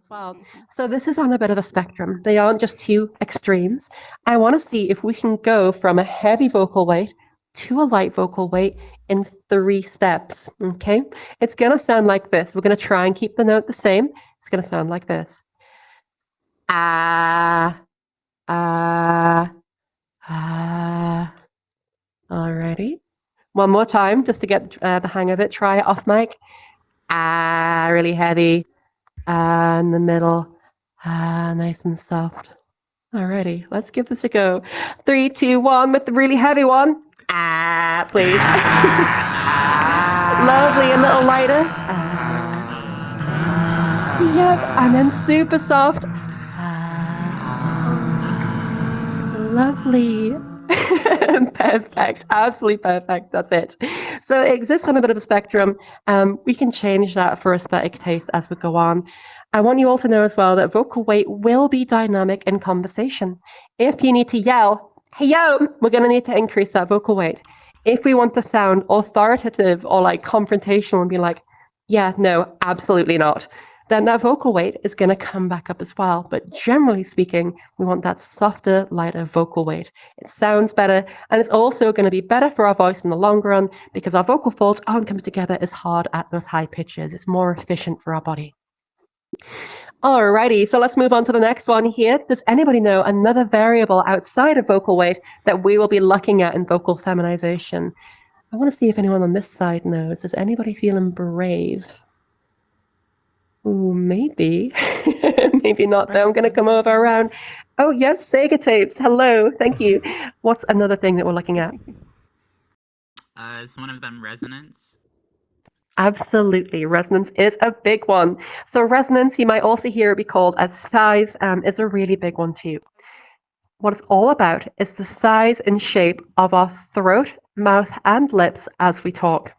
well. So this is on a bit of a spectrum. They aren't just two extremes. I want to see if we can go from a heavy vocal weight to a light vocal weight in 3 steps. Okay, it's going to sound like this. We're going to try and keep the note the same. It's going to sound like this. Ah, ah, ah. Alrighty. One more time, just to get the hang of it. Try it off mic. Ah, really heavy. Ah, in the middle. Ah, nice and soft. Alrighty, let's give this a go. 3, 2, 1 with the really heavy one. Ah, please. Lovely, a little lighter. Ah. Yep, and then super soft. Ah. Lovely. Perfect, absolutely perfect. That's it. So it exists on a bit of a spectrum. We can change that for aesthetic taste as we go on. I want you all to know as well that vocal weight will be dynamic in conversation. If you need to yell, hey yo, we're going to need to increase that vocal weight. If we want to sound authoritative or like confrontational and be like, yeah, no, absolutely not, then that vocal weight is going to come back up as well. But generally speaking, we want that softer, lighter vocal weight. It sounds better, and it's also going to be better for our voice in the long run because our vocal folds aren't coming together as hard at those high pitches. It's more efficient for our body. Alrighty, so let's move on to the next one here. Does anybody know another variable outside of vocal weight that we will be looking at in vocal feminization? I want to see if anyone on this side knows. Is anybody feeling brave? Ooh, maybe. Maybe not, though. I'm going to come over around. Oh, yes, Sega tapes. Hello. Thank you. What's another thing that we're looking at? Is one of them resonance? Absolutely. Resonance is a big one. So resonance, you might also hear it be called as size, is a really big one too. What it's all about is the size and shape of our throat, mouth, and lips as we talk.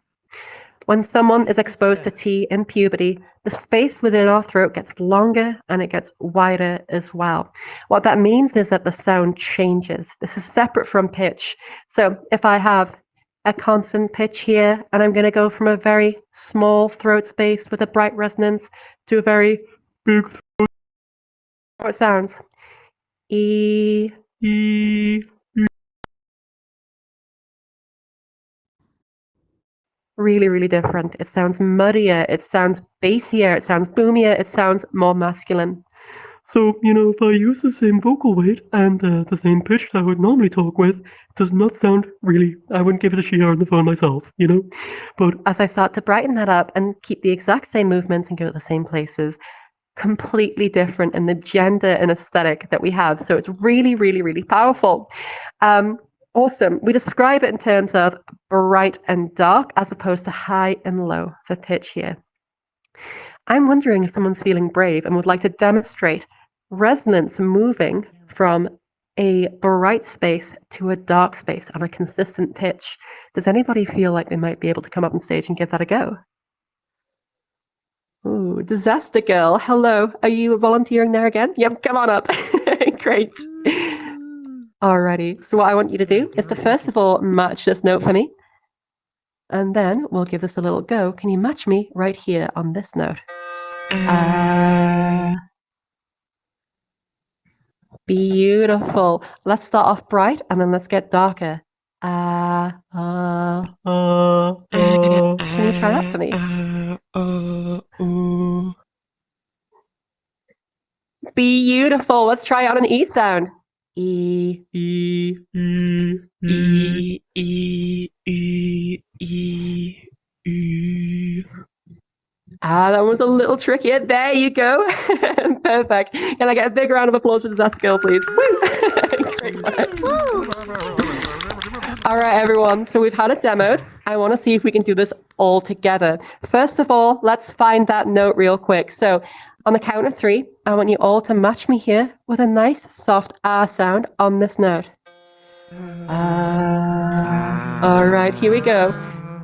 When someone is exposed to T in puberty, the space within our throat gets longer and it gets wider as well. What that means is that the sound changes. This is separate from pitch. So if I have a constant pitch here and I'm going to go from a very small throat space with a bright resonance to a very big throat, how it sounds. E, E, really, really different. It sounds muddier, it sounds bassier, it sounds boomier, it sounds more masculine. So, if I use the same vocal weight and the same pitch that I would normally talk with, it does not sound really, I wouldn't give it a share on the phone myself, But as I start to brighten that up and keep the exact same movements and go to the same places, completely different in the gender and aesthetic that we have. So it's really, really, really powerful. Awesome. We describe it in terms of bright and dark as opposed to high and low for pitch here. I'm wondering if someone's feeling brave and would like to demonstrate resonance moving from a bright space to a dark space on a consistent pitch. Does anybody feel like they might be able to come up on stage and give that a go? Ooh, Disaster Girl, hello. Are you volunteering there again? Yep, come on up. Great. Alrighty, so what I want you to do is to first of all match this note for me. And then we'll give this a little go. Can you match me right here on this note? Beautiful. Let's start off bright and then let's get darker. Can you try that for me? Beautiful. Let's try it on an E sound. E, E, E, E, E, E, E, E. That was a little trickier. There you go. Perfect. Can I get a big round of applause for Disaster Girl, please? Great work. All right, everyone. So we've had it demoed. I want to see if we can do this all together. First of all, let's find that note real quick. So on the count of 3, I want you all to match me here with a nice soft ah sound on this note. All right, here we go.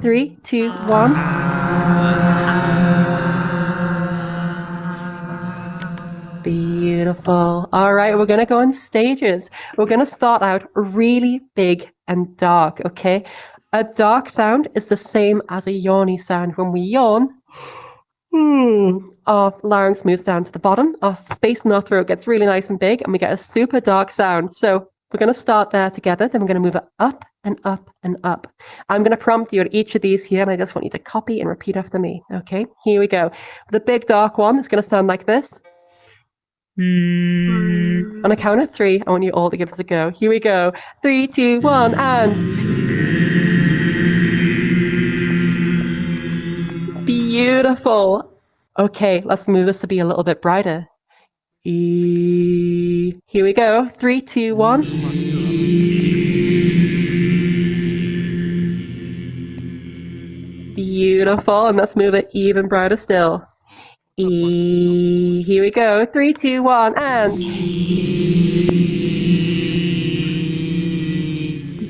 3, 2, 1. Beautiful. All right, we're going to go in stages. We're going to start out really big and dark, okay? A dark sound is the same as a yawny sound. When we yawn, Our larynx moves down to the bottom. Our space in our throat gets really nice and big, and we get a super dark sound. So we're going to start there together. Then we're going to move it up and up and up. I'm going to prompt you at each of these here, and I just want you to copy and repeat after me. Okay, here we go. The big dark one is going to sound like this. On a count of 3, I want you all to give this a go. Here we go. 3, 2, 1, and... Beautiful. Okay, let's move this to be a little bit brighter. Here we go. 3, 2, 1. Beautiful. And let's move it even brighter still. Here we go. 3, 2, 1, and...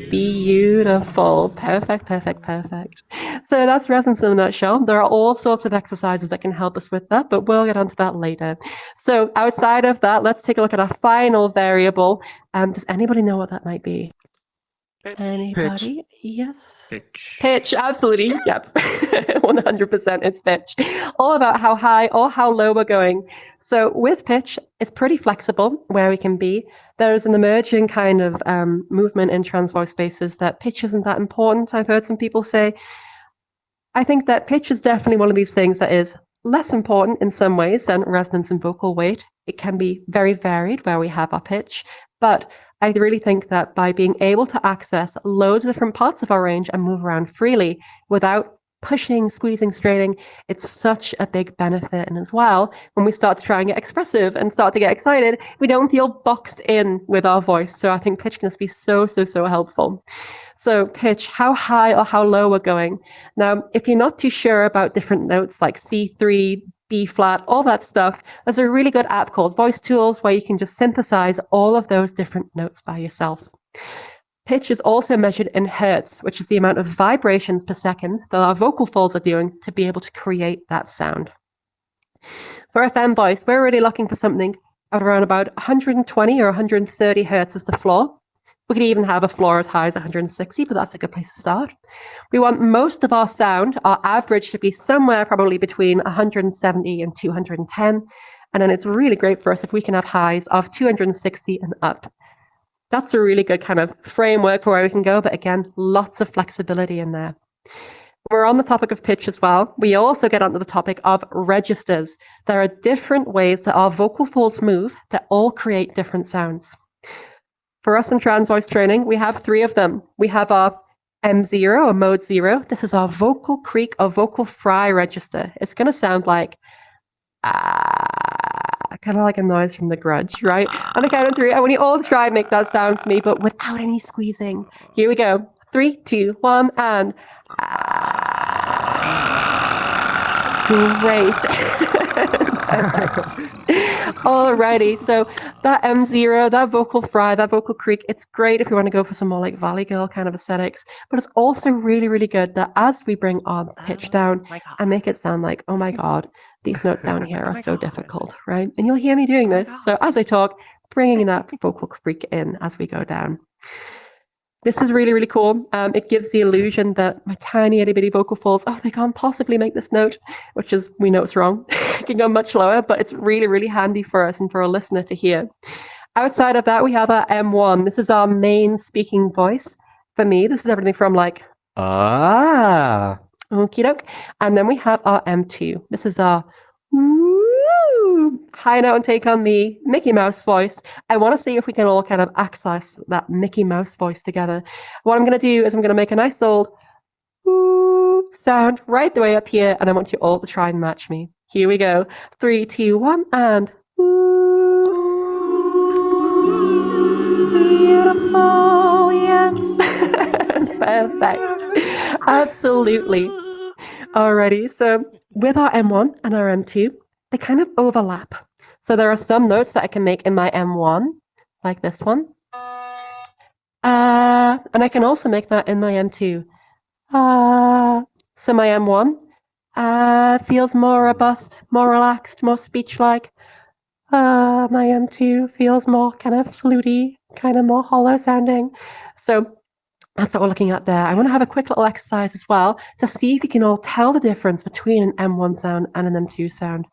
Beautiful. Perfect, perfect, perfect. So that's resonance in a nutshell. There are all sorts of exercises that can help us with that, but we'll get onto that later. So outside of that, let's take a look at our final variable. Does anybody know what that might be? Anybody? Pitch. Yes. Pitch. Pitch, absolutely. Yep. 100% it's pitch. All about how high or how low we're going. So with pitch, it's pretty flexible where we can be. There's an emerging kind of movement in trans voice spaces that pitch isn't that important. I've heard some people say. I think that pitch is definitely one of these things that is less important in some ways than resonance and vocal weight. It can be very varied where we have our pitch, but I really think that by being able to access loads of different parts of our range and move around freely without pushing, squeezing, straining, it's such a big benefit. And as well, when we start to try and get expressive and start to get excited, we don't feel boxed in with our voice. So I think pitch can just be so helpful. So pitch, how high or how low we're going. Now, if you're not too sure about different notes like C3, B flat, all that stuff, there's a really good app called Voice Tools where you can just synthesize all of those different notes by yourself. Pitch is also measured in hertz, which is the amount of vibrations per second that our vocal folds are doing to be able to create that sound. For a femme voice, we're really looking for something at around about 120 or 130 hertz as the floor. We could even have a floor as high as 160, but that's a good place to start. We want most of our sound, our average, to be somewhere probably between 170 and 210. And then it's really great for us if we can have highs of 260 and up. That's a really good kind of framework for where we can go, but again, lots of flexibility in there. We're on the topic of pitch as well. We also get onto the topic of registers. There are different ways that our vocal folds move that all create different sounds. For us in trans voice training, we have 3 of them. We have our M0 or mode 0. This is our vocal creak or vocal fry register. It's going to sound like kind of like a noise from The Grudge, right? On the count of 3, I want you all to try and make that sound for me, but without any squeezing. Here we go. 3, 2, 1, and great. Alrighty, so that M0, that vocal fry, that vocal creak, it's great if you want to go for some more like Valley Girl kind of aesthetics, but it's also really good that as we bring our pitch down and make it sound like, oh my god, these notes down here are so difficult, right? And you'll hear me doing this. So as I talk, bringing that vocal creak in as we go down. This is really cool. It gives the illusion that my tiny itty bitty vocal folds, oh, they can't possibly make this note, which is, we know it's wrong. It can go much lower, but it's really handy for us and for a listener to hear. Outside of that, we have our M1. This is our main speaking voice. For me, this is everything from like, okie doke. And then we have our M2. This is our high note and take on me, Mickey Mouse voice. I want to see if we can all kind of access that Mickey Mouse voice together. What I'm going to do is I'm going to make a nice old sound right the way up here, and I want you all to try and match me. Here we go. 3, 2, 1, and beautiful, yes. Perfect. Absolutely. Alrighty, so with our M1 and our M2, they kind of overlap. So there are some notes that I can make in my M1, like this one. And I can also make that in my M2. So my M1 feels more robust, more relaxed, more speech-like. My M2 feels more kind of fluty, kind of more hollow sounding. So That's what we're looking at there. I want to have a quick little exercise as well to see if you can all tell the difference between an M1 sound and an M2 sound.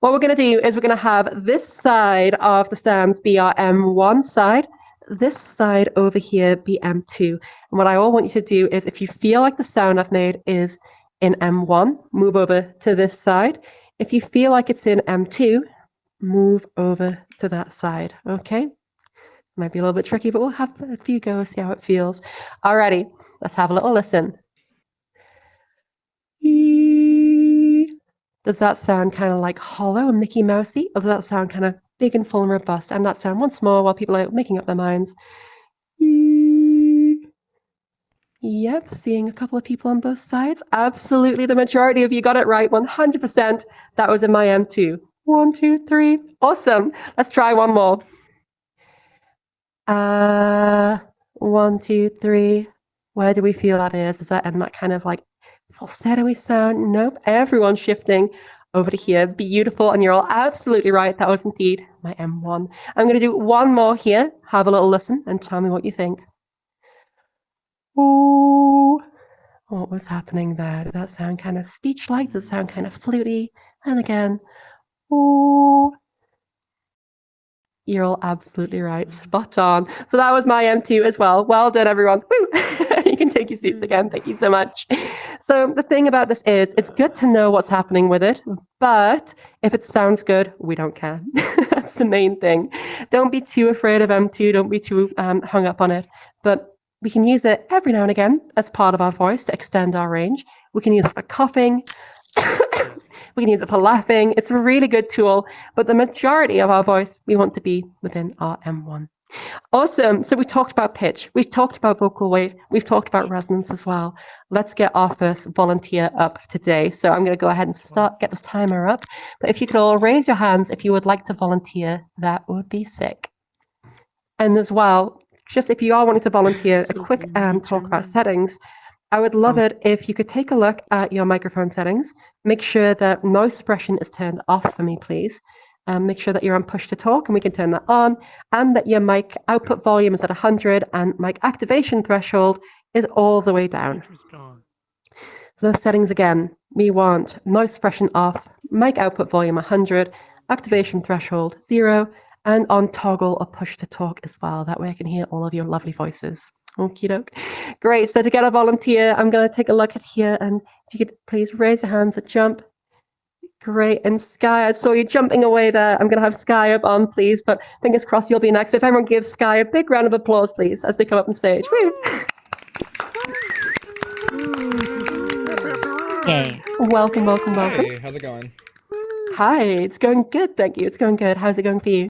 What we're going to do is we're going to have this side of the sounds be our M1 side, this side over here be M2. And what I all want you to do is if you feel like the sound I've made is in M1, move over to this side. If you feel like it's in M2, move over to that side, okay? Might be a little bit tricky, but we'll have a few goes, see how it feels. Alrighty, let's have a little listen. Does that sound kind of like hollow and Mickey Mousey, or does that sound kind of big and full and robust? And that sound once more while people are making up their minds. Yep, seeing a couple of people on both sides. Absolutely, the majority of you got it right, 100%. That was in my M2. 1, 2, 3. Awesome. Let's try one more. 1, 2, 3. Where do we feel that is? Is that in that kind of like falsetto-y sound? Nope. Everyone's shifting over to here. Beautiful. And you're all absolutely right. That was indeed my M1. I'm going to do one more here. Have a little listen and tell me what you think. Ooh. What was happening there? Did that sound kind of speech-like? Does it sound kind of fluty? And again, ooh. You're all absolutely right. Spot on. So that was my M2 as well. Well done, everyone. Woo! You can take your seats again. Thank you so much. So the thing about this is it's good to know what's happening with it, but if it sounds good, we don't care. That's the main thing. Don't be too afraid of M2. Don't be too hung up on it. But we can use it every now and again as part of our voice to extend our range. We can use it for coughing. We can use it for laughing. It's a really good tool, but the majority of our voice, we want to be within our M1. Awesome. So we talked about pitch. We've talked about vocal weight. We've talked about resonance as well. Let's get our first volunteer up today. So I'm going to go ahead and get this timer up. But if you could all raise your hands if you would like to volunteer, that would be sick. And as well, just if you are wanting to volunteer, a quick talk about settings. I would love it if you could take a look at your microphone settings. Make sure that noise suppression is turned off for me, please. Make sure that you're on push to talk and we can turn that on, and that your mic output volume is at 100 and mic activation threshold is all the way down. So those settings again, we want noise suppression off, mic output volume 100, activation threshold 0, and on toggle or push to talk as well. That way I can hear all of your lovely voices. Okie doke. Great. So to get a volunteer, I'm going to take a look at here, and if you could please raise your hands at jump. Great. And Sky, I saw you jumping away there. I'm going to have Sky up on, please, but fingers crossed you'll be next. But if everyone gives Sky a big round of applause, please, as they come up on stage. Woo! Yay. Welcome, welcome, welcome. Hey, how's it going? Hi, it's going good, thank you. It's going good. How's it going for you?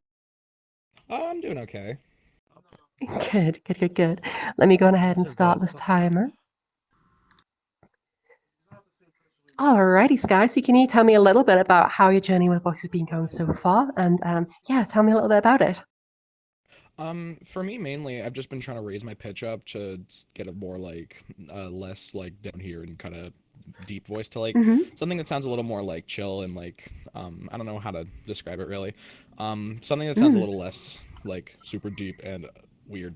Oh, I'm doing okay. Good, good, good, good. Let me go ahead and start this timer. Alrighty, Sky. So can you tell me a little bit about how your journey with voice has been going so far? And yeah, tell me a little bit about it. For me mainly, I've just been trying to raise my pitch up to get a more less like down here and kind of deep voice to like something that sounds a little more like chill and like I don't know how to describe it really. Something that sounds a little less like super deep and weird.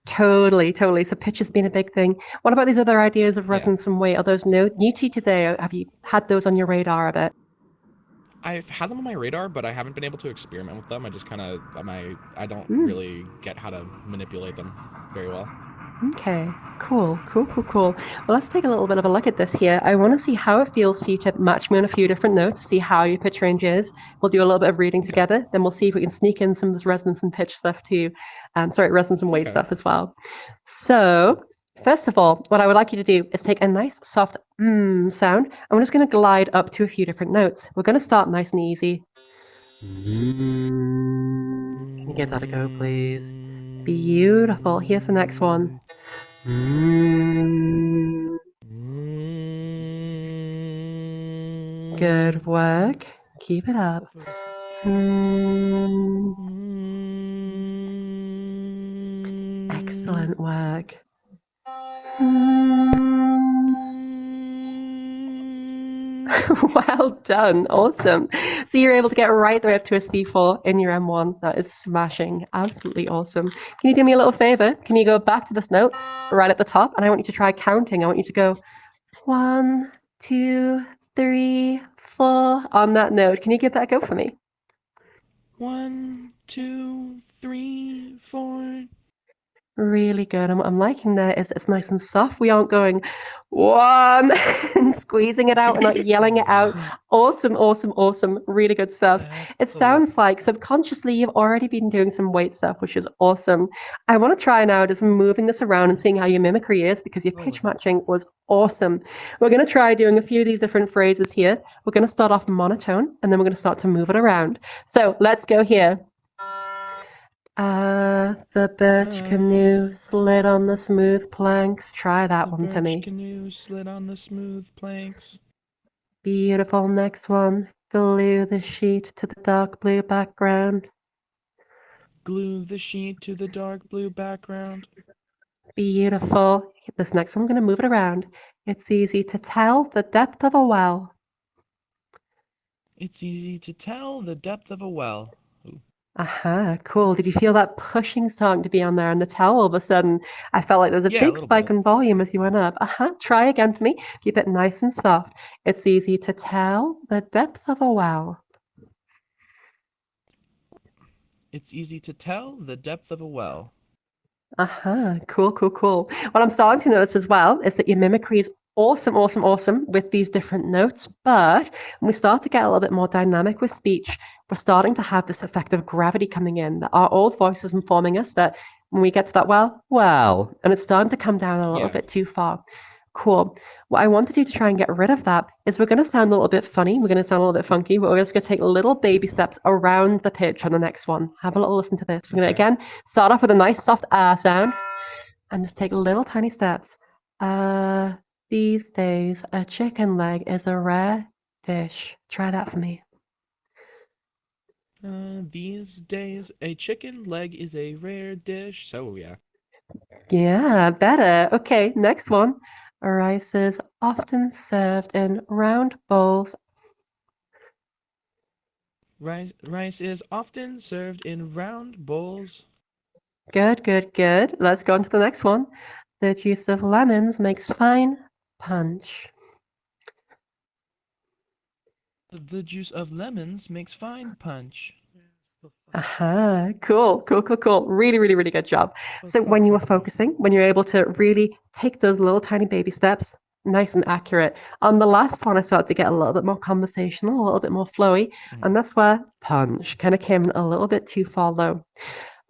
Totally, totally. So pitch has been a big thing. What about these other ideas of resonance and weight? Are those new to you today? Have you had those on your radar a bit? I've had them on my radar, but I haven't been able to experiment with them. I just kind of I don't really get how to manipulate them very well. Okay, cool, cool, cool, cool. Well, let's take a little bit of a look at this here. I want to see how it feels for you to match me on a few different notes, see how your pitch range is. We'll do a little bit of reading together, then we'll see if we can sneak in some of this resonance and pitch stuff too. Resonance and weight stuff as well. So, first of all, what I would like you to do is take a nice soft sound, and we're just going to glide up to a few different notes. We're going to start nice and easy. Can you give that a go, please? Beautiful. Here's the next one. Good work. Keep it up. Excellent work. Well done. Awesome. So you're able to get right there up to a C4 in your M1. That is smashing. Absolutely awesome. Can you do me a little favor? Can you go back to this note right at the top? And I want you to try counting. I want you to go 1, 2, 3, 4 on that note. Can you give that a go for me? 1, 2, 3, 4. Really good. And what I'm liking there is it's nice and soft. We aren't going 1 and squeezing it out. We're not yelling it out. Awesome, awesome, awesome. Really good stuff. It sounds like subconsciously you've already been doing some weight stuff, which is awesome. I want to try now just moving this around and seeing how your mimicry is because your pitch matching was awesome. We're going to try doing a few of these different phrases here. We're going to start off monotone and then we're going to start to move it around. So let's go here. The birch canoe slid on the smooth planks. Try that one for me. The birch canoe slid on the smooth planks. Beautiful. Next one. Glue the sheet to the dark blue background. Glue the sheet to the dark blue background. Beautiful. This next one, I'm going to move it around. It's easy to tell the depth of a well. It's easy to tell the depth of a well. Aha, cool. Did you feel that pushing starting to be on there on the towel all of a sudden? I felt like there was a big spike in volume as you went up. Try again for me. Keep it nice and soft. It's easy to tell the depth of a well. It's easy to tell the depth of a well. Cool, cool, cool. What I'm starting to notice as well is that your mimicry is awesome, awesome, awesome with these different notes. But when we start to get a little bit more dynamic with speech, we're starting to have this effect of gravity coming in, that our old voice is informing us that when we get to that well, and it's starting to come down a little bit too far. Cool. What I want to do to try and get rid of that is we're going to sound a little bit funny. We're going to sound a little bit funky, but we're just going to take little baby steps around the pitch on the next one. Have a little listen to this. We're going to, again, start off with a nice soft R sound and just take little tiny steps. These days, a chicken leg is a rare dish. Try that for me. These days, a chicken leg is a rare dish. So, yeah. Yeah, better. Okay, next one. Rice is often served in round bowls. Rice is often served in round bowls. Good, good, good. Let's go on to the next one. The juice of lemons makes fine punch. The juice of lemons makes fine punch. Cool, cool, cool, cool. Really, really, really good job. So when you were focusing, when you're able to really take those little tiny baby steps, nice and accurate. On the last one, I started to get a little bit more conversational, a little bit more flowy, and that's where punch kind of came a little bit too far low.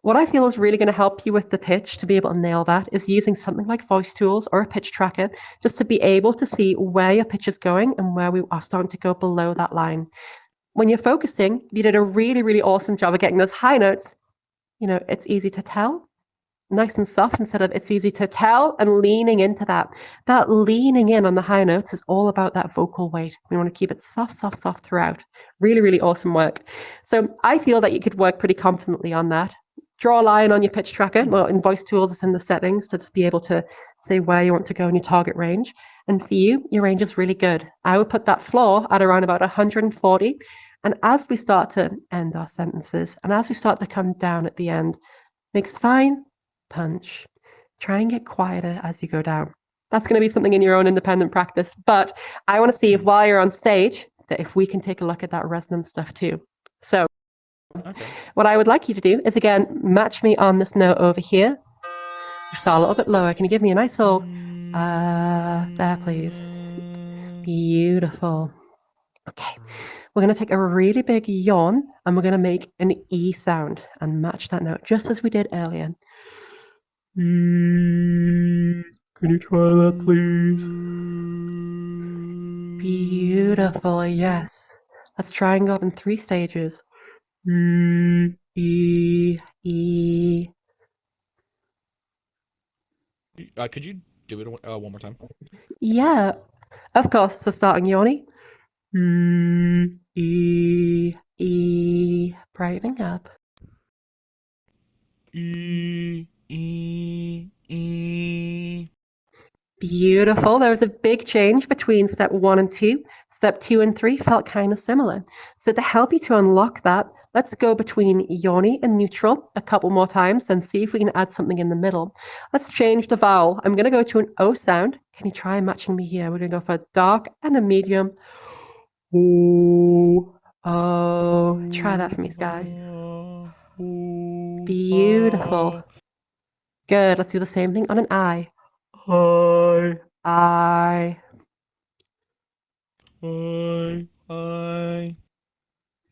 What I feel is really going to help you with the pitch to be able to nail that is using something like voice tools or a pitch tracker just to be able to see where your pitch is going and where we are starting to go below that line. When you're focusing, you did a really, really awesome job of getting those high notes. You know, it's easy to tell, nice and soft instead of it's easy to tell and leaning into that. That leaning in on the high notes is all about that vocal weight. We want to keep it soft, soft, soft throughout. Really, really awesome work. So I feel that you could work pretty confidently on that. Draw a line on your pitch tracker. Well, in voice tools, it's in the settings to just be able to say where you want to go in your target range. And for you, your range is really good. I would put that floor at around about 140. And as we start to end our sentences, and as we start to come down at the end, makes fine punch. Try and get quieter as you go down. That's going to be something in your own independent practice. But I want to see if while you're on stage, that if we can take a look at that resonance stuff too. So what I would like you to do is, again, match me on this note over here. Just a little bit lower. Can you give me a nice little, there, please. Beautiful. Okay, we're going to take a really big yawn and we're going to make an E sound and match that note just as we did earlier. Can you try that, please? Beautiful, yes. Let's try and go up in 3 stages. E, E. Could you do it one more time? Yeah, of course. So starting yawny. E, brightening up. E. Beautiful. There was a big change between step 1 and 2. step 2 and 3 felt kind of similar. So to help you to unlock that, let's go between yoni and neutral a couple more times, then see if we can add something in the middle. Let's change the vowel. I'm going to go to an O sound. Can you try matching me here? We're going to go for a dark and a medium. Ooh. Oh, try that for me, Sky. Beautiful. Good. Let's do the same thing on an I. I.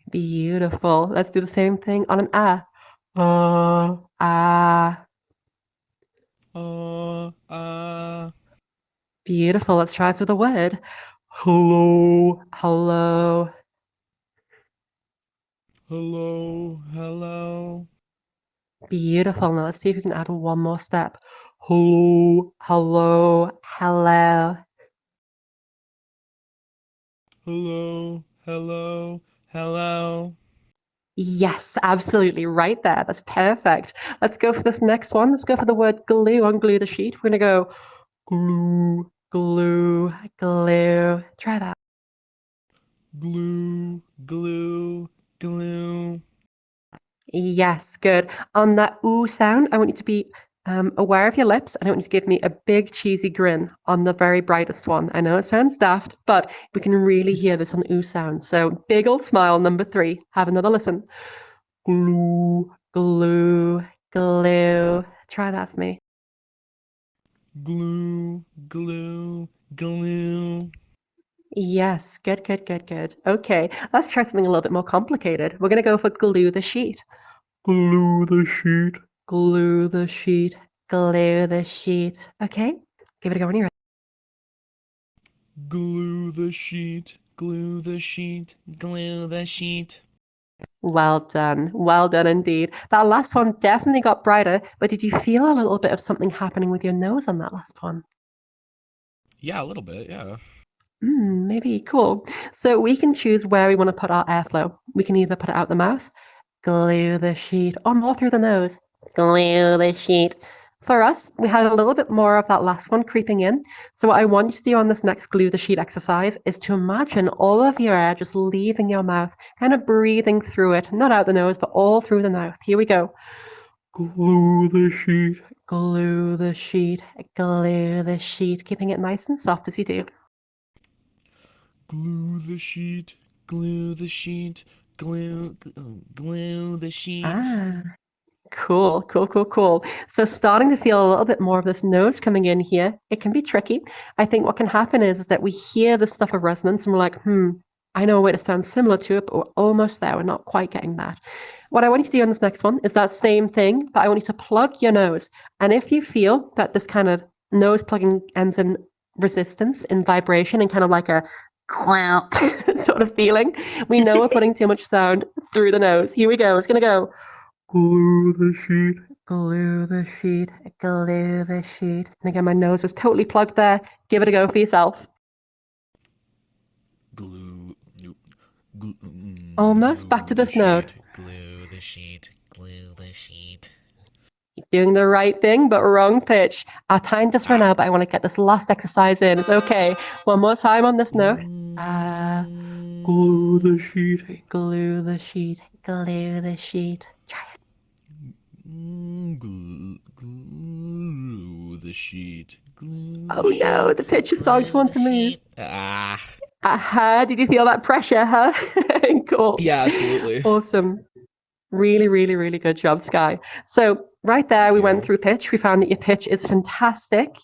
Beautiful. Let's do the same thing on an A. Beautiful. Let's try this with a word. Hello. Hello. Hello. Beautiful. Now let's see if we can add one more step. Hello. Hello. Hello. Hello. Yes, absolutely. Right there. That's perfect. Let's go for this next one. Let's go for the word glue on glue the sheet. We're going to go glue, glue, glue. Try that. Glue. Yes, good. On that ooh sound, I want you to be aware of your lips, and I want you to give me a big cheesy grin on the very brightest one. I know it sounds daft, but we can really hear this on the ooh sound. So big old smile, number 3. Have another listen. Glue, glue, glue. Try that for me. Glue. Yes, good, good, good, good. Okay, let's try something a little bit more complicated. We're going to go for glue the sheet. Glue the sheet. Glue the sheet. Glue the sheet. Okay, give it a go when you're ready. Glue the sheet. Well done. Well done indeed. That last one definitely got brighter, but did you feel a little bit of something happening with your nose on that last one? Yeah, a little bit, yeah. Maybe. Cool. So we can choose where we want to put our airflow. We can either put it out the mouth, glue the sheet, or more through the nose, glue the sheet. For us, we had a little bit more of that last one creeping in. So what I want you to do on this next glue the sheet exercise is to imagine all of your air just leaving your mouth, kind of breathing through it, not out the nose, but all through the mouth. Here we go. Glue the sheet, glue the sheet, glue the sheet, keeping it nice and soft as you do. Glue the sheet. Glue the sheet. Cool, cool, cool, cool. So starting to feel a little bit more of this nose coming in here. It can be tricky. I think what can happen is that we hear the stuff of resonance and we're like, I know a way to sound similar to it, but we're almost there. We're not quite getting that. What I want you to do on this next one is that same thing, but I want you to plug your nose. And if you feel that this kind of nose plugging ends in resistance, in vibration, and kind of like a clunk sort of feeling, we know we're putting too much sound through the nose. Here we go. It's going to go. Glue the sheet, glue the sheet, glue the sheet. And again, my nose was totally plugged there. Give it a go for yourself. Glue. Almost back to this note. Glue the sheet. Doing the right thing, but wrong pitch. Our time just ran out, but I want to get this last exercise in. It's okay. One more time on this note. Glue the sheet, glue the sheet, glue the sheet. Try it. Glue the sheet. Oh no, the pitch is starting to want to move. Did you feel that pressure, huh? Cool. Yeah, absolutely. Awesome. Really, really, really good job, Sky. So right there, we went through pitch. We found that your pitch is fantastic,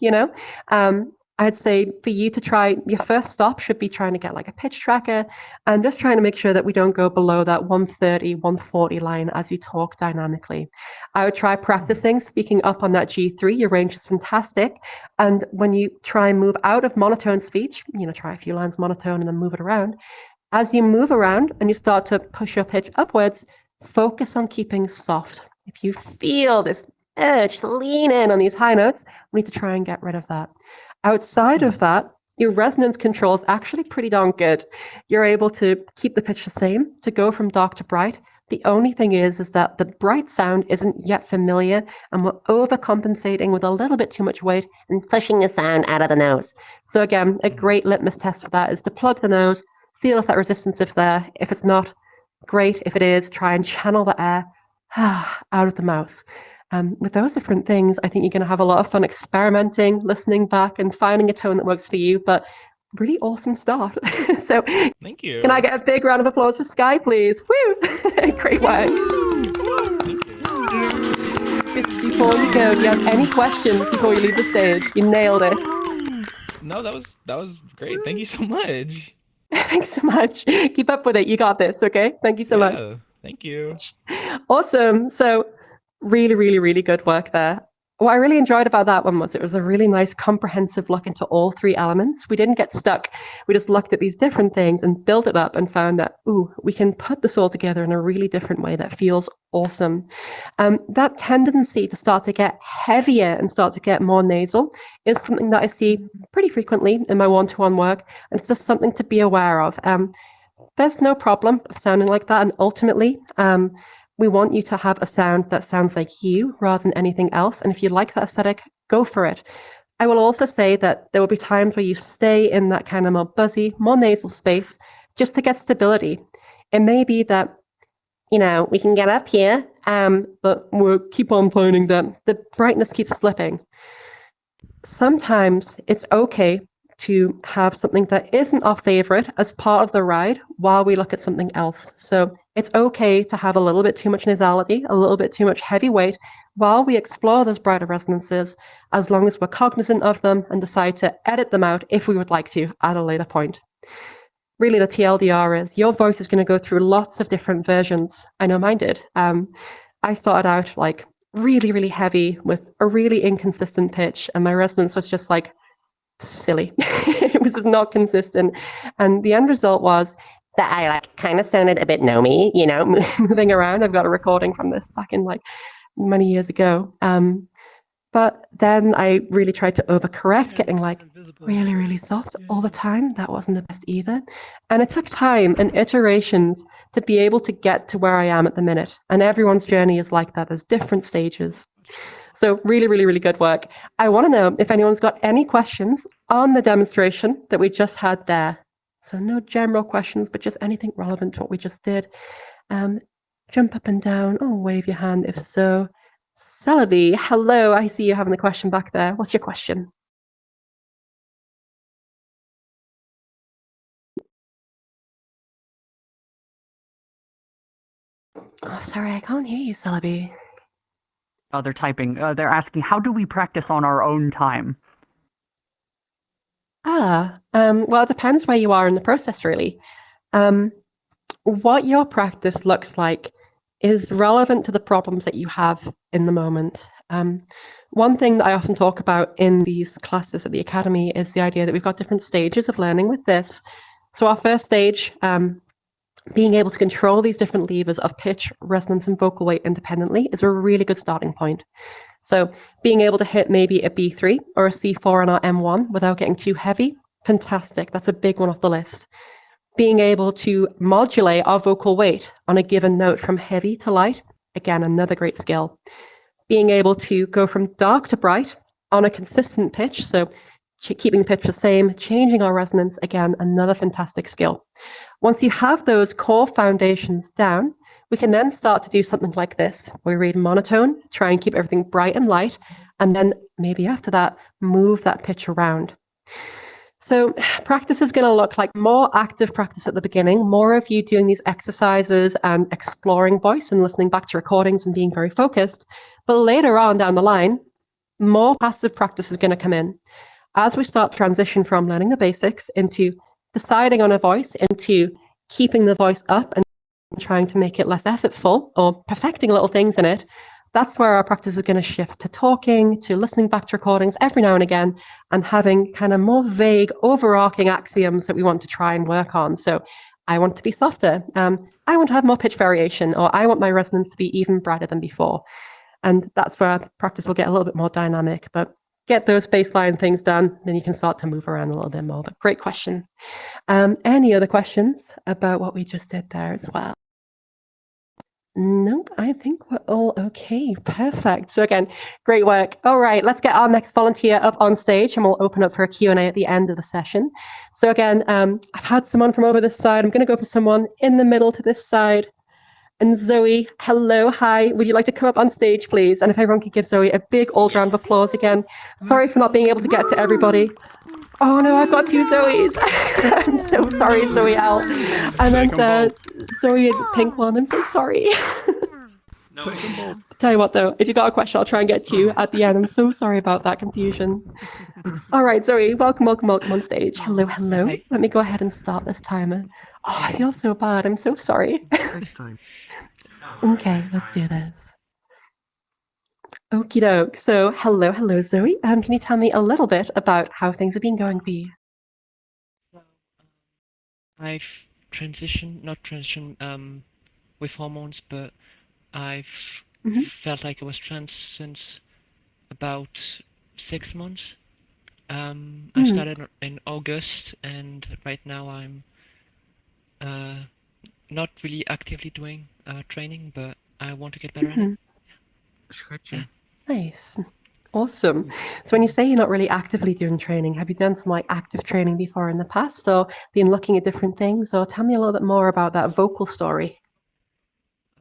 I'd say for you to try, your first stop should be trying to get like a pitch tracker and just trying to make sure that we don't go below that 130, 140 line as you talk dynamically. I would try practicing speaking up on that G3. Your range is fantastic. And when you try and move out of monotone speech, try a few lines monotone and then move it around. As you move around and you start to push your pitch upwards, focus on keeping soft. If you feel this urge to lean in on these high notes, we need to try and get rid of that. Outside of that, your resonance control is actually pretty darn good. You're able to keep the pitch the same, to go from dark to bright. The only thing is that the bright sound isn't yet familiar, and we're overcompensating with a little bit too much weight and pushing the sound out of the nose. So again, a great litmus test for that is to plug the nose, Feel if that resistance is there. If it's not, great. If it is, try and channel the air out of the mouth. With those different things, I think you're going to have a lot of fun experimenting, listening back, and finding a tone that works for you. But really awesome start. So Thank you. can I get a big round of applause for Sky, please? Woo! Great work. Before you go, do you have any questions before you leave the stage? You nailed it. No, that was great. Thank you so much. Thanks so much. Keep up with it. You got this, okay? Thank you so much. Thank you. Awesome. So really, really, really good work there. What I really enjoyed about that one was it was a really nice comprehensive look into all three elements. We didn't get stuck. We just looked at these different things and built it up and found that, ooh, we can put this all together in a really different way that feels awesome. That tendency to start to get heavier and start to get more nasal is something that I see pretty frequently in my one-to-one work. And it's just something to be aware of. There's no problem sounding like that. And ultimately, we want you to have a sound that sounds like you rather than anything else. And if you like that aesthetic, go for it. I will also say that there will be times where you stay in that kind of more buzzy, more nasal space just to get stability. It may be that, we can get up here, but we'll keep on finding that the brightness keeps slipping. Sometimes it's okay to have something that isn't our favorite as part of the ride while we look at something else. So it's okay to have a little bit too much nasality, a little bit too much heavy weight while we explore those brighter resonances, as long as we're cognizant of them and decide to edit them out if we would like to at a later point. Really, the TLDR is your voice is going to go through lots of different versions. I know mine did. I started out like really, really heavy with a really inconsistent pitch, and my resonance was just like silly. It was just not consistent. And the end result was that I like kind of sounded a bit gnomey, moving around. I've got a recording from this back in like many years ago. But then I really tried to overcorrect, getting like really, really soft all the time. That wasn't the best either. And it took time and iterations to be able to get to where I am at the minute. And everyone's journey is like that. There's different stages. So really, really, really good work. I want to know if anyone's got any questions on the demonstration that we just had there. So no general questions, but just anything relevant to what we just did. Jump up and down or wave your hand if so. Celebi, hello. I see you having a question back there. What's your question? Oh, sorry, I can't hear you, Celebi. Oh, they're typing. They're asking, how do we practice on our own time? Well, it depends where you are in the process, really. What your practice looks like is relevant to the problems that you have in the moment. One thing that I often talk about in these classes at the Academy is the idea that we've got different stages of learning with this. So our first stage, being able to control these different levers of pitch, resonance, and vocal weight independently is a really good starting point. So being able to hit maybe a B3 or a C4 on our M1 without getting too heavy, fantastic. That's a big one off the list. Being able to modulate our vocal weight on a given note from heavy to light, again, another great skill. Being able to go from dark to bright on a consistent pitch, so keeping the pitch the same, changing our resonance, again, another fantastic skill. Once you have those core foundations down, we can then start to do something like this. We read monotone, try and keep everything bright and light, and then maybe after that, move that pitch around. So practice is going to look like more active practice at the beginning, more of you doing these exercises and exploring voice and listening back to recordings and being very focused. But later on down the line, more passive practice is going to come in. As we start transition from learning the basics into deciding on a voice, into keeping the voice up and trying to make it less effortful or perfecting little things in it, that's where our practice is going to shift to talking, to listening back to recordings every now and again, and having kind of more vague, overarching axioms that we want to try and work on. So I want to be softer. I want to have more pitch variation, or I want my resonance to be even brighter than before. And that's where practice will get a little bit more dynamic. But get those baseline things done, then you can start to move around a little bit more. But great question. Any other questions about what we just did there as well? Nope, I think we're all okay. Perfect. So again, great work. All right, let's get our next volunteer up on stage and we'll open up for a Q&A at the end of the session. So again, I've had someone from over this side. I'm going to go for someone in the middle to this side. And Zoe, hello, hi. Would you like to come up on stage, please? And if everyone could give Zoe a big old round of applause again. Sorry for not being able to get to everybody. Oh no, I've got two Zoes. I'm so sorry, Zoe L. And then Zoe, the pink one, I'm so sorry. Tell you what though, if you got a question, I'll try and get to you at the end. I'm so sorry about that confusion. All right, Zoe, welcome on stage. Hello. Hi. Let me go ahead and start this timer. Oh, I feel so bad. I'm so sorry. Next time. Okay, let's do this. Okie doke. So, hello, Zoe. Can you tell me a little bit about how things have been going for you? I've not transitioned with hormones, but I've felt like I was trans since about 6 months. I started in August, and right now I'm not really actively doing training, but I want to get better at it. Scratchy. Nice. Awesome. So when you say you're not really actively doing training, have you done some like active training before in the past or been looking at different things? Or tell me a little bit more about that vocal story.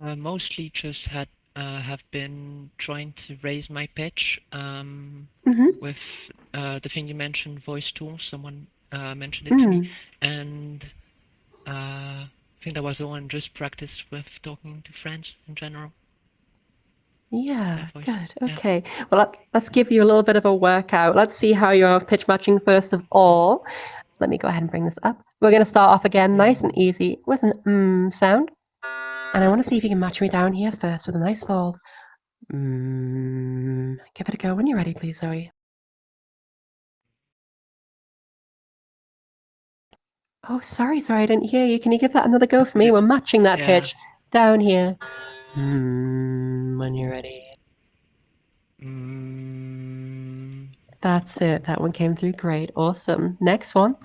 Mostly just have been trying to raise my pitch with the thing you mentioned, voice tools. Someone mentioned it to me, and I think that was the one. Just practice with talking to friends in general. Yeah, voice. good. Yeah. Okay. Well, let's give you a little bit of a workout. Let's see how you're pitch matching first of all. Let me go ahead and bring this up. We're going to start off again nice and easy with an sound. And I want to see if you can match me down here first with a nice old Give it a go when you're ready, please, Zoe. Oh, sorry, I didn't hear you. Can you give that another go for me? We're matching that pitch down here. When you're ready. That's it. That one came through great. Awesome. Next one.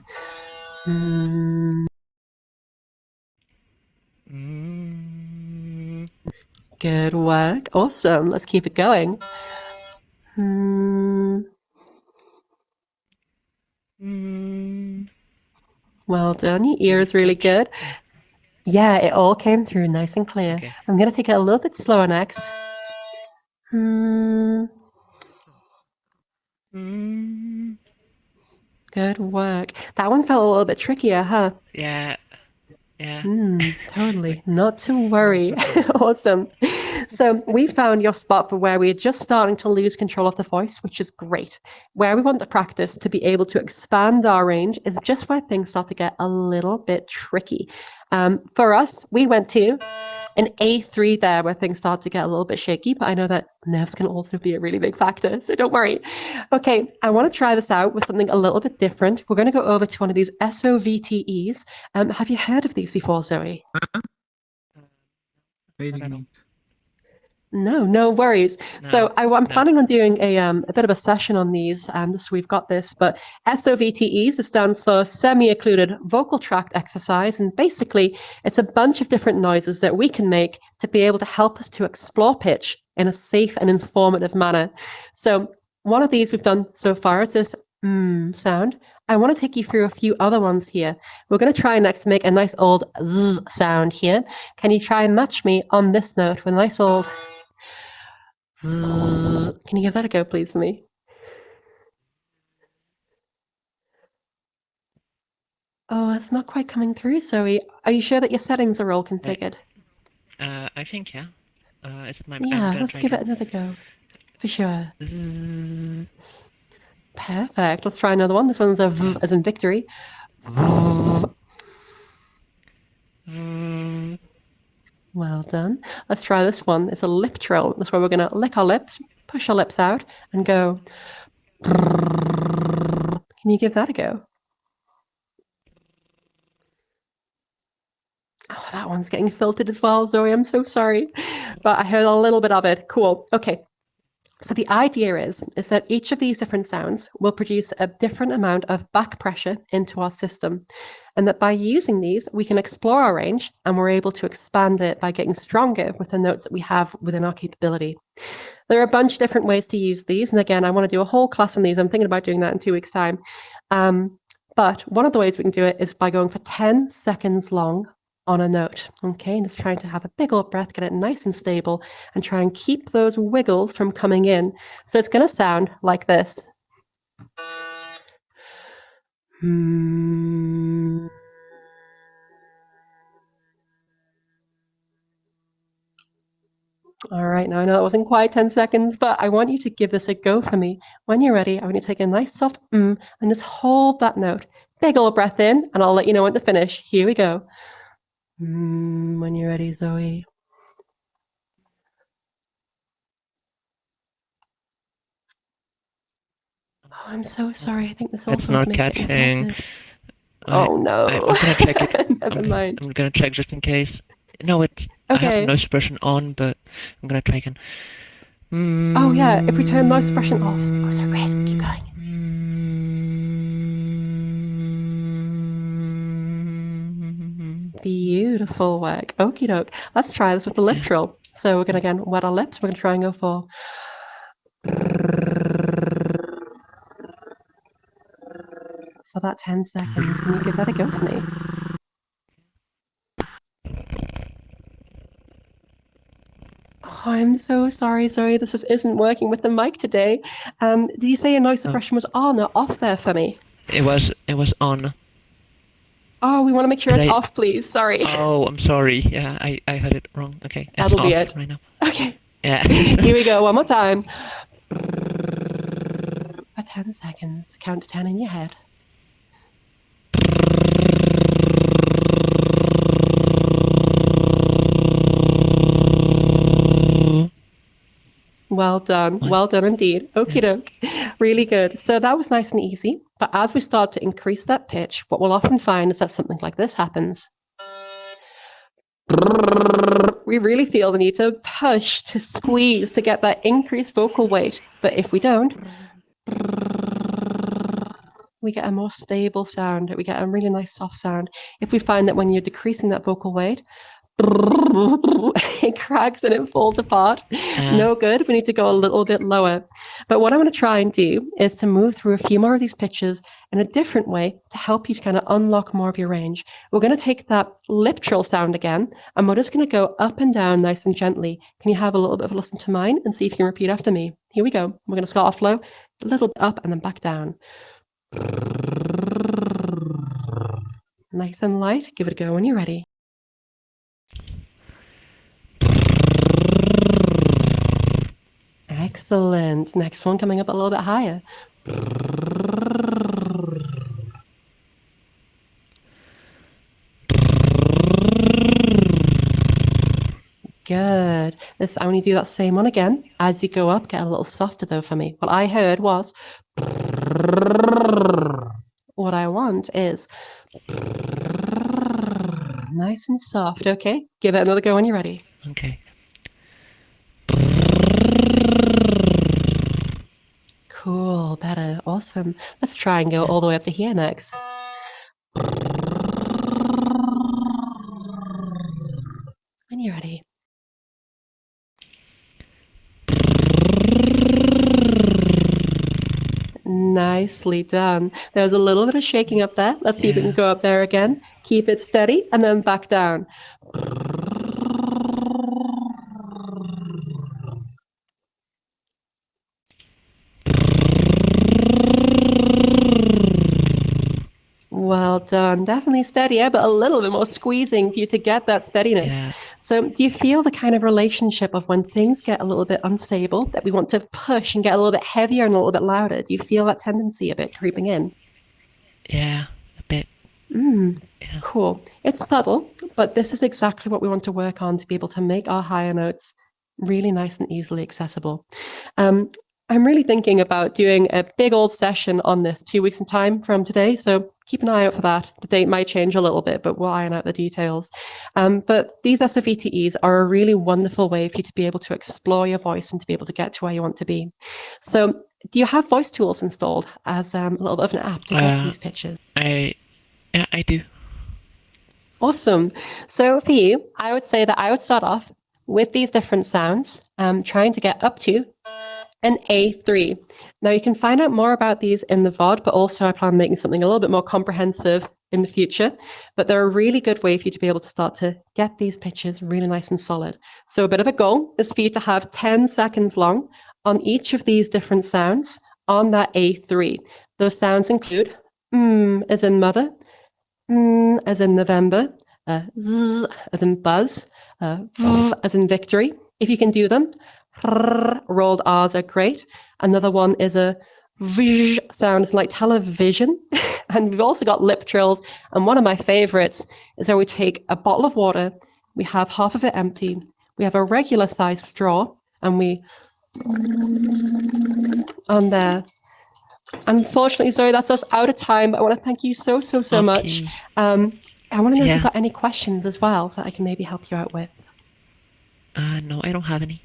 Good work. Awesome. Let's keep it going. Well done. Your ear is really good. Yeah, it all came through nice and clear. Okay. I'm going to take it a little bit slower next. Good work. That one felt a little bit trickier, huh? Yeah. Totally. Not to worry. Awesome. So we found your spot for where we're just starting to lose control of the voice, which is great. Where we want to practice to be able to expand our range is just where things start to get a little bit tricky. For us, we went to an A3 there where things start to get a little bit shaky, but I know that nerves can also be a really big factor, so don't worry. Okay, I want to try this out with something a little bit different. We're going to go over to one of these SOVTEs. Have you heard of these before, Zoe? No worries. So I'm planning on doing a bit of a session on these, just so we've got this. But SOVTEs, it stands for semi-occluded vocal tract exercise, and basically it's a bunch of different noises that we can make to be able to help us to explore pitch in a safe and informative manner. So one of these we've done so far is this sound. I want to take you through a few other ones here. We're going to try next to make a nice old Z sound here. Can you try and match me on this note with a nice old... Can you give that a go, please, for me? Oh, it's not quite coming through, Zoe. Are you sure that your settings are all configured? I think, yeah. Is it my... Yeah, let's give it another go. For sure. Perfect. Let's try another one. This one's a V as in victory. Well done. Let's try this one. It's a lip trill. That's where we're going to lick our lips, push our lips out, and go. Can you give that a go? Oh, that one's getting filtered as well, Zoe. I'm so sorry. But I heard a little bit of it. Cool. Okay. So the idea is that each of these different sounds will produce a different amount of back pressure into our system, and that by using these, we can explore our range, and we're able to expand it by getting stronger with the notes that we have within our capability. There are a bunch of different ways to use these, and again, I want to do a whole class on these. I'm thinking about doing that in 2 weeks' time. But one of the ways we can do it is by going for 10 seconds long on a note, okay? And just trying to have a big old breath, get it nice and stable, and try and keep those wiggles from coming in. So it's going to sound like this. All right, now I know that wasn't quite 10 seconds, but I want you to give this a go for me. When you're ready, I want you to take a nice soft and just hold that note. Big old breath in, and I'll let you know when to finish. Here we go. When you're ready, Zoe. Oh, I'm so sorry. I think this also It's not makes it catching. inflated. Oh no. I'm gonna check it. Never mind. I'm gonna check just in case. No, it's. I have Okay. noise suppression on, but I'm gonna try again. Oh yeah, if we turn noise suppression off. Oh, so great. Keep going. Beautiful work. Okie doke. Let's try this with the lip trill. So we're gonna again wet our lips. We're gonna try and go for. For that 10 seconds. Can you give that a go for me? Oh, I'm so sorry, Zoe. This just isn't working with the mic today. Did you say your noise suppression was on or off there for me? It was on. Oh, we want to make sure Did it's I- off, please. Sorry. Oh, I'm sorry. Yeah, I heard it wrong. Okay, it's That'll off be it. right now. Okay. Yeah. Here we go. One more time. For 10 seconds. Count to 10 in your head. Well done. Well done indeed. Okie doke. Really good. So that was nice and easy. But as we start to increase that pitch, what we'll often find is that something like this happens. We really feel the need to push, to squeeze, to get that increased vocal weight. But if we don't, we get a more stable sound. We get a really nice soft sound. If we find that when you're decreasing that vocal weight, it cracks and it falls apart. No good. We need to go a little bit lower. But what I want to try and do is to move through a few more of these pitches in a different way to help you to kind of unlock more of your range. We're going to take that lip trill sound again, and we're just going to go up and down nice and gently. Can you have a little bit of a listen to mine and see if you can repeat after me? Here we go. We're going to start off low, a little bit up, and then back down. Nice and light. Give it a go when you're ready. Excellent. Next one coming up a little bit higher. Good. Let's only do that same one again. As you go up, get a little softer though for me. What I heard was. What I want is. Nice and soft. Okay. Give it another go when you're ready. Okay. Cool. Better. Awesome. Let's try and go all the way up to here next. When you're ready. Nicely done. There was a little bit of shaking up there. Let's see if we can go up there again. Keep it steady and then back down. Well done. Definitely steadier, but a little bit more squeezing for you to get that steadiness. Yeah. So do you feel the kind of relationship of when things get a little bit unstable, that we want to push and get a little bit heavier and a little bit louder? Do you feel that tendency a bit creeping in? Yeah, a bit. Yeah. Cool. It's subtle, but this is exactly what we want to work on to be able to make our higher notes really nice and easily accessible. I'm really thinking about doing a big old session on this 2 weeks in time from today. So keep an eye out for that. The date might change a little bit, but we'll iron out the details. But these SOVTEs are a really wonderful way for you to be able to explore your voice and to be able to get to where you want to be. So do you have voice tools installed as a little bit of an app to get these pitches? I do. Awesome. So for you, I would say that I would start off with these different sounds, trying to get up to an A3. Now you can find out more about these in the VOD, but also I plan on making something a little bit more comprehensive in the future. But they're a really good way for you to be able to start to get these pitches really nice and solid. So a bit of a goal is for you to have 10 seconds long on each of these different sounds on that A3. Those sounds include as in mother, as in November, z as in buzz, v as in victory. If you can do them, rolled R's are great. Another one is a v sound, it's like television. And we've also got lip trills. And one of my favorites is where we take a bottle of water, we have half of it empty, we have a regular sized straw, and we on there. Unfortunately, Zoe, that's us out of time. I want to thank you so much. I want to know if you've got any questions as well that I can maybe help you out with. No, I don't have any.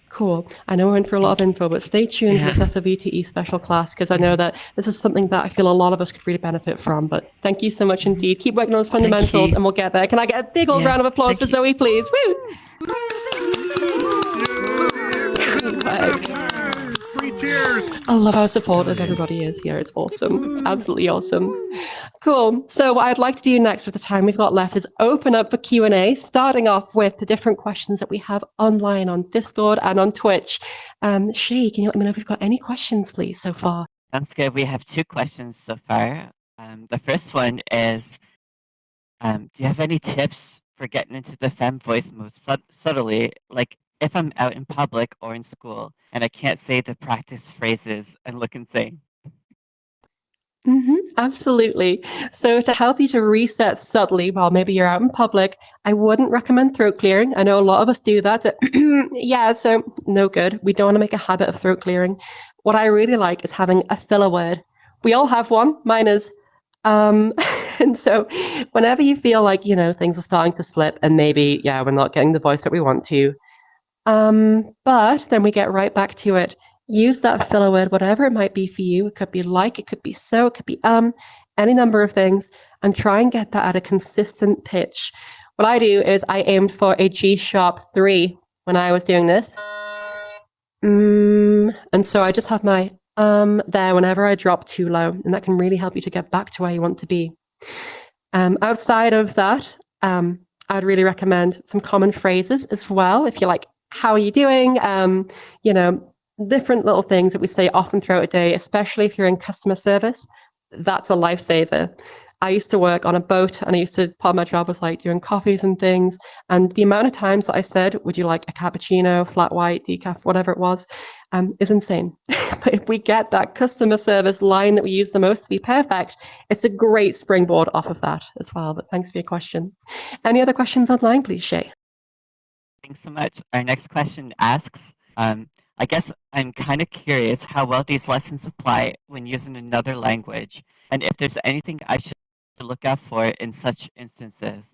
Cool. I know we're in for a lot of info, but stay tuned for this SOVTE special class, because I know that this is something that I feel a lot of us could really benefit from. But thank you so much indeed. Keep working on those fundamentals and we'll get there. Can I get a big old round of applause for Zoe, please? Woo! Cheers! I love how supportive everybody is here. It's awesome. It's absolutely awesome. Cool. So what I'd like to do next with the time we've got left is open up for Q&A, starting off with the different questions that we have online on Discord and on Twitch. Shay, can you let me know if we've got any questions, please, so far? Sounds good. We have 2 questions so far. The first one is, do you have any tips for getting into the femme voice mode subtly, like if I'm out in public or in school and I can't say the practice phrases and look insane? Absolutely. So to help you to reset subtly while maybe you're out in public, I wouldn't recommend throat clearing. I know a lot of us do that. Yeah, so no good. We don't want to make a habit of throat clearing. What I really like is having a filler word. We all have one. Mine is and so whenever you feel like, things are starting to slip and maybe, we're not getting the voice that we want to, but then we get right back to it. Use that filler word, whatever it might be for you. It could be like, it could be so, it could be any number of things, and try and get that at a consistent pitch. What I do is I aimed for a G-sharp 3 when I was doing this. And so I just have my there whenever I drop too low, and that can really help you to get back to where you want to be. Outside of that, I'd really recommend some common phrases as well. If you're like, how are you doing? Different little things that we say often throughout a day, especially if you're in customer service. That's a lifesaver. I used to work on a boat, and part of my job was like doing coffees and things. And the amount of times that I said, would you like a cappuccino, flat white, decaf, whatever it was, is insane. But if we get that customer service line that we use the most to be perfect, it's a great springboard off of that as well. But thanks for your question. Any other questions online, please, Shay? Thanks so much. Our next question asks, I guess I'm kind of curious how well these lessons apply when using another language, and if there's anything I should look out for in such instances.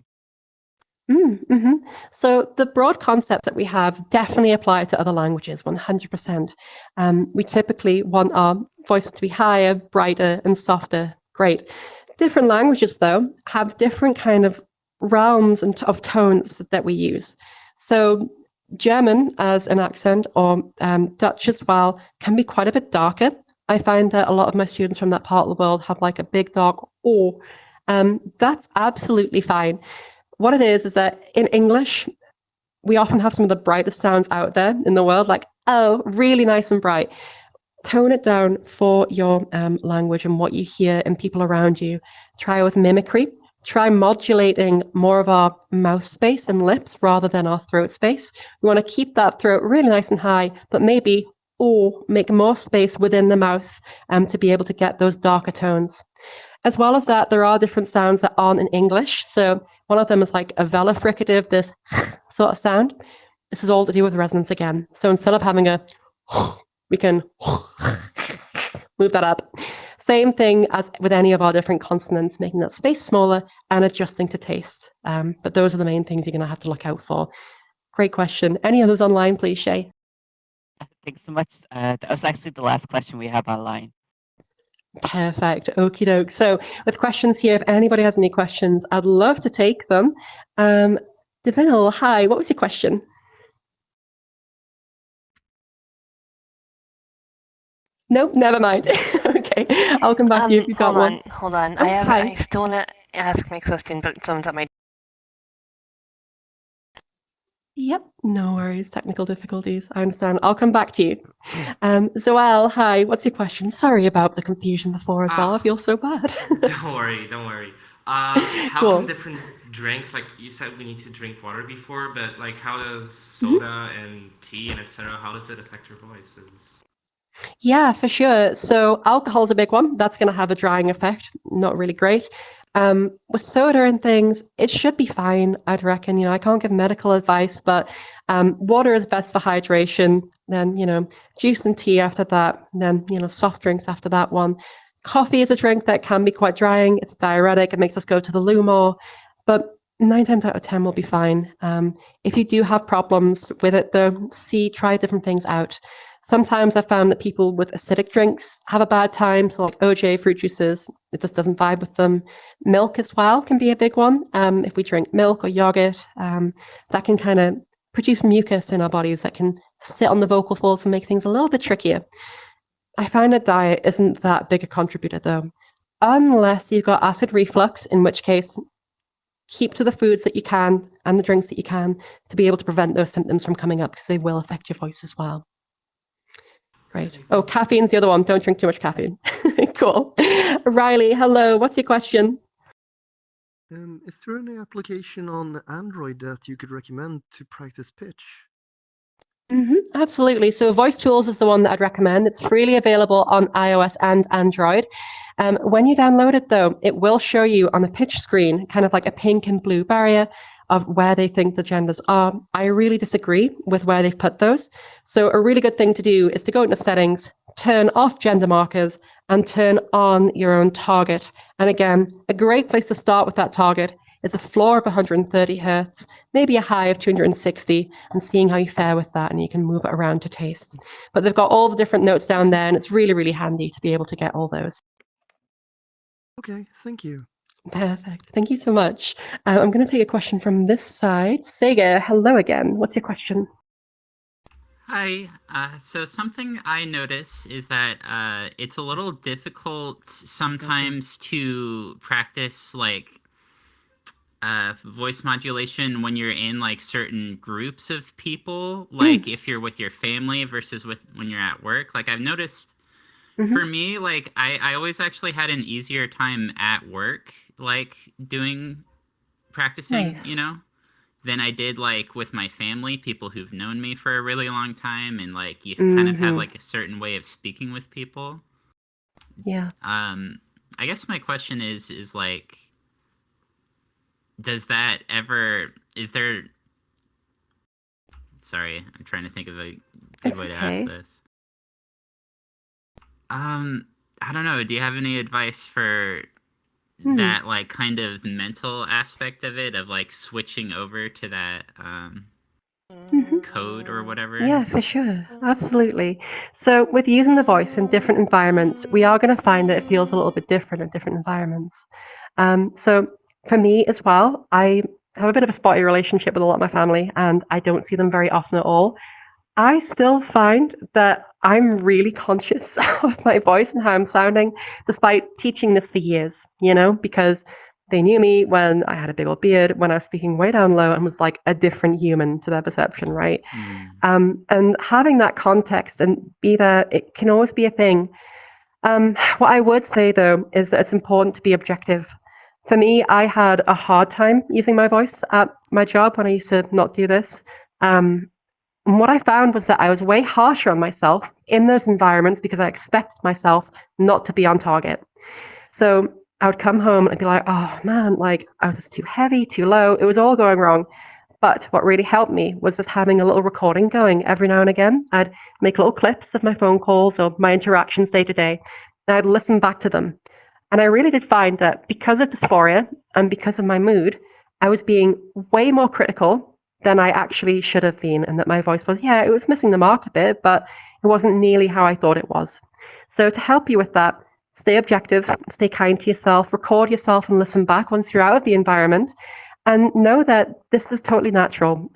So the broad concepts that we have definitely apply to other languages, 100%. We typically want our voices to be higher, brighter, and softer. Great. Different languages, though, have different kind of realms of tones that we use. So German as an accent, or Dutch as well, can be quite a bit darker. I find that a lot of my students from that part of the world have like a big dark O. That's absolutely fine. What it is that in English, we often have some of the brightest sounds out there in the world, like, oh, really nice and bright. Tone it down for your language and what you hear and people around you. Try with mimicry. Try modulating more of our mouth space and lips rather than our throat space. We want to keep that throat really nice and high, but maybe make more space within the mouth to be able to get those darker tones. As well as that, there are different sounds that aren't in English. So one of them is like a velar fricative, this sort of sound. This is all to do with resonance again. So instead of having we can move that up. Same thing as with any of our different consonants, making that space smaller and adjusting to taste. But those are the main things you're going to have to look out for. Great question. Any others online, please, Shay? Thanks so much. That was actually the last question we have online. Perfect. Okie doke. So with questions here, if anybody has any questions, I'd love to take them. Deville, hi, what was your question? Nope, never mind. Okay, I'll come back to you if you've got one. Hold on. Oh, hi. I still want to ask my question, but someone's at my. Yep, no worries. Technical difficulties. I understand. I'll come back to you. Zoel, hi. What's your question? Sorry about the confusion before as well. I feel so bad. Don't worry, don't worry. How Cool. can different drinks, like you said, we need to drink water before, but like how does soda and tea and etc. How does it affect your voices? Yeah, for sure. So alcohol's a big one. That's going to have a drying effect. Not really great. With soda and things, it should be fine, I'd reckon. You know, I can't give medical advice, but water is best for hydration. Then, you know, juice and tea after that. Then, you know, soft drinks after that one. Coffee is a drink that can be quite drying. It's a diuretic. It makes us go to the loo more. But 9 times out of 10 will be fine. If you do have problems with it, though, try different things out. Sometimes I found that people with acidic drinks have a bad time. So like OJ, fruit juices, it just doesn't vibe with them. Milk as well can be a big one. If we drink milk or yogurt, that can kind of produce mucus in our bodies that can sit on the vocal folds and make things a little bit trickier. I find that diet isn't that big a contributor though, unless you've got acid reflux, in which case keep to the foods that you can and the drinks that you can to be able to prevent those symptoms from coming up because they will affect your voice as well. Great. Oh, caffeine's the other one. Don't drink too much caffeine. Cool. Riley, hello. What's your question? Is there any application on Android that you could recommend to practice pitch? Absolutely. So Voice Tools is the one that I'd recommend. It's freely available on iOS and Android. When you download it, though, it will show you on the pitch screen kind of like a pink and blue barrier of where they think the genders are. I really disagree with where they've put those. So a really good thing to do is to go into settings, turn off gender markers, and turn on your own target. And again, a great place to start with that target is a floor of 130 hertz, maybe a high of 260, and seeing how you fare with that, and you can move it around to taste. But they've got all the different notes down there, and it's really, really handy to be able to get all those. Okay, thank you. Perfect. Thank you so much. I'm going to take a question from this side. Sega, hello again. What's your question? Hi. So something I notice is that it's a little difficult sometimes to practice like voice modulation when you're in like certain groups of people, like if you're with your family versus when you're at work. Like I've noticed for me, like I always actually had an easier time at work, like practicing, Nice. you know, than I did like with my family, people who've known me for a really long time, and like you kind of have like a certain way of speaking with people. Yeah. I guess my question is like, does that ever, sorry, I'm trying to think of a good It's way to okay. ask this. I don't know, do you have any advice for that like kind of mental aspect of it, of like switching over to that code or whatever? Yeah, for sure. Absolutely. So with using the voice in different environments, we are going to find that it feels a little bit different in different environments. So for me as well, I have a bit of a spotty relationship with a lot of my family, and I don't see them very often at all. I still find that I'm really conscious of my voice and how I'm sounding, despite teaching this for years, you know, because they knew me when I had a big old beard, when I was speaking way down low and was like a different human to their perception, right? And having that context and be there, it can always be a thing. What I would say, though, is that it's important to be objective. For me, I had a hard time using my voice at my job when I used to not do this. And what I found was that I was way harsher on myself in those environments because I expected myself not to be on target. So I would come home and be like, oh man, like I was just too heavy, too low. It was all going wrong. But what really helped me was just having a little recording going every now and again. I'd make little clips of my phone calls or my interactions day to day. and I'd listen back to them. And I really did find that because of dysphoria and because of my mood, I was being way more critical than I actually should have been, and that my voice was, yeah, it was missing the mark a bit, but it wasn't nearly how I thought it was. So to help you with that, stay objective, stay kind to yourself, record yourself and listen back once you're out of the environment, and know that this is totally natural.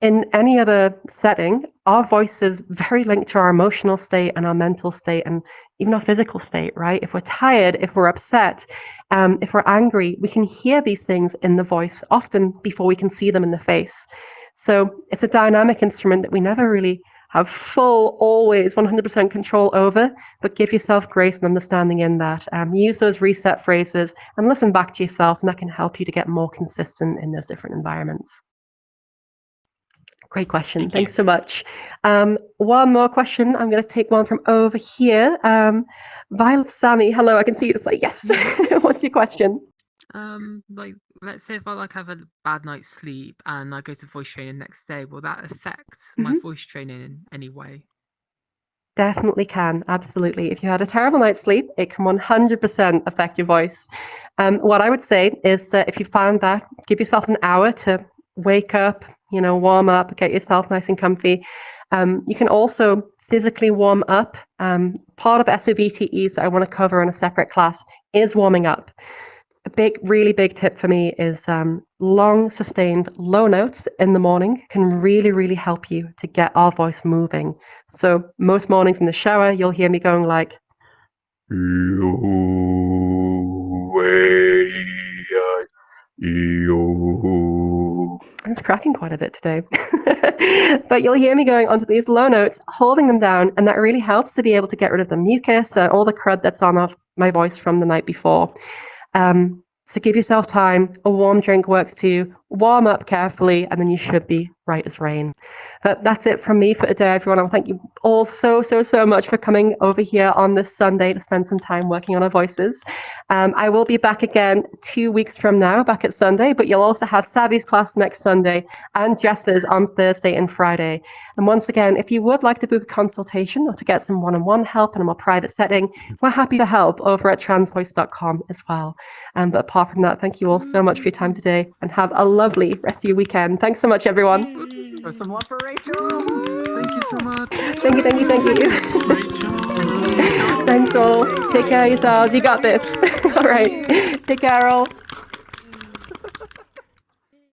In any other setting, our voice is very linked to our emotional state and our mental state and even our physical state, right? If we're tired, if we're upset, if we're angry, we can hear these things in the voice often before we can see them in the face. So it's a dynamic instrument that we never really have full, always 100% control over, but give yourself grace and understanding in that. Use those reset phrases and listen back to yourself, and that can help you to get more consistent in those different environments. Great question. Thanks so much. One more question. I'm going to take one from over here. Violet Sammy, hello. I can see you just like, yes. What's your question? Like, let's say if I have a bad night's sleep and I go to voice training next day, will that affect my voice training in any way? Definitely can. Absolutely. If you had a terrible night's sleep, it can 100% affect your voice. What I would say is that if you found that, give yourself an hour to wake up, warm up, get yourself nice and comfy. You can also physically warm up. Part of SOVTEs that I want to cover in a separate class is warming up. A really big tip for me is long, sustained, low notes in the morning can really, really help you to get our voice moving. So most mornings in the shower, you'll hear me going like, it's cracking quite a bit today. But you'll hear me going onto these low notes, holding them down, and that really helps to be able to get rid of the mucus and all the crud that's on my voice from the night before. So give yourself time. A warm drink works too. Warm up carefully, and then you should be right as rain. But that's it from me for today, everyone. I want to thank you all so much for coming over here on this Sunday to spend some time working on our voices. I will be back again 2 weeks from now, back at Sunday, but you'll also have Savvy's class next Sunday and Jess's on Thursday and Friday. And once again, if you would like to book a consultation or to get some one-on-one help in a more private setting, we're happy to help over at transvoice.com as well. But apart from that, thank you all so much for your time today, and have a lovely rest of your weekend. Thanks so much, everyone. For some love for Rachel. Thank you so much. Thank you. Thanks all. Take care of yourselves. You got this. All right. Take care all.